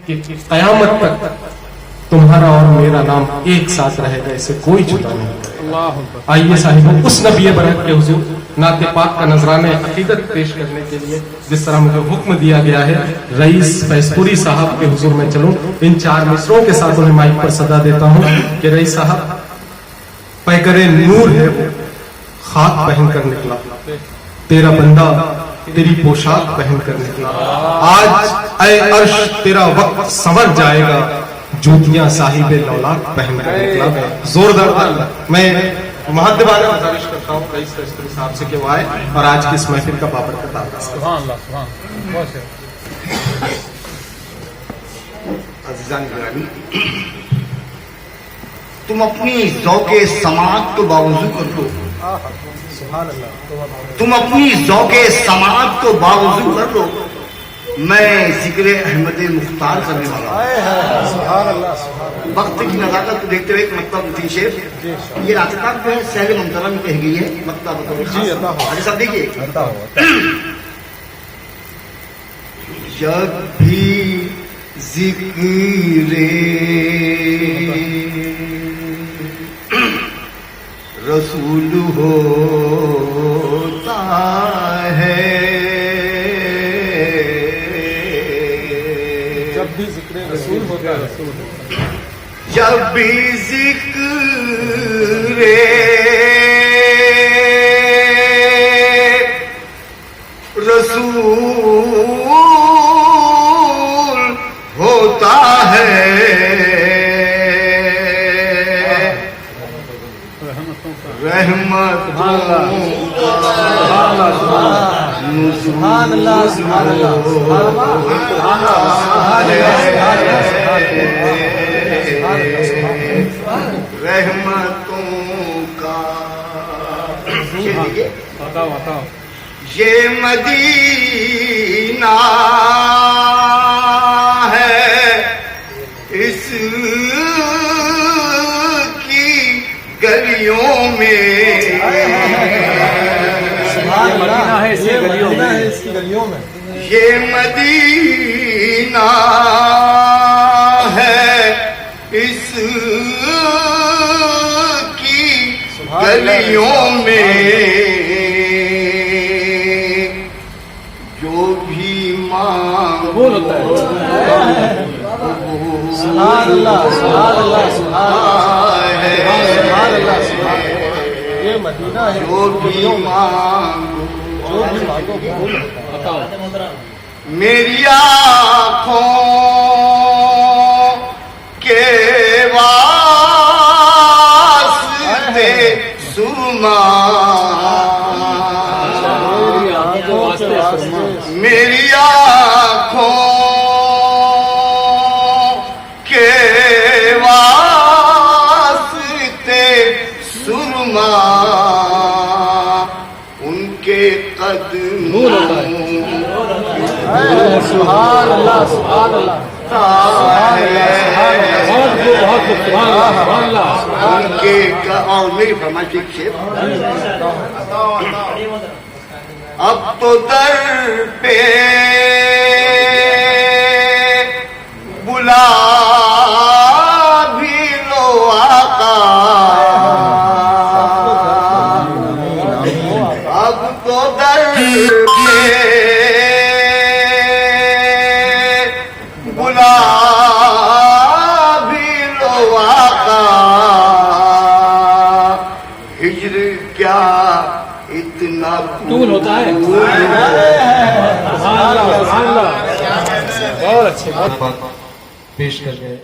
کہ قیامت تک تمہارا اور میرا نام ایک ساتھ رہے گا، اسے کوئی جدا نہیں کرے گا۔ آئیے صاحبوں، اس نبی برحق کے حضور نعت پاک کا نذرانہ عقیدت پیش کرنے کے لیے جس طرح مجھے حکم دیا گیا ہے، رئیس فیض پوری صاحب کے حضور میں چلوں، ان 4 مصروں کے ساتھ انہیں مائک پر صدا دیتا ہوں کہ رئیس صاحب، پیکر نور ہے وہ، خاک پہن کر نکلا، تیرا بندہ تیری پوشاک پہن کر نکلا، آج اے عرش تیرا وقت سنور جائے گا، جوتیاں صاحب لولاک پہن کر نکلا۔ زوردار میں مہدبانہ گزارش کرتا ہوں رئیس فیض پوری صاحب سے کہ وہ آئے اور آج کی اس محفل کا بابرکت آغاز کریں۔ سبحان اللہ، سبحان اللہ۔ عزیزان گرامی، تم اپنی ذوق سماعت کو باوضو کر دو، تم اپنی ذوق سماعت کو باوضو کر دو، میں ذکر احمد مختار کرنے والا ہوں۔ وقت کی نزاکت کو دیکھتے ہوئے ایک مکتب مفتی شیخ، یہ راتقات جو ہے سہل ممتنہ میں کہہ گئی ہے، مکتب بطور خاص حاجی صاحب دیکھیے، جب بھی ذکر رسول ہوتا ہے، جب بھی ذکر رسول ہوتا ہے، جب بھی ذکر رسول ہوتا ہے، رحمت رحمتوں کا یہ مدینہ ہے، اس کی گلیوں میں یہ مدینہ ہے، اس کی گلیوں میں جو بھی مانگو جو بھی مانگو میری آنکھوں کے واسطے سرما، میری آنکھوں کے واسطے سرما، ان کے قدموں سبحان اللہ، سبحان اللہ، ان کے اور میری فرمائش ایک شعر، اب تو در پہ بلا بھی لو آقا، اب تو در پہ بلا بھی لو آقا، ہجر کیا اتنا طول ہوتا ہے۔ سبحان اللہ، سبحان اللہ، بہت اچھے پیش کر گئے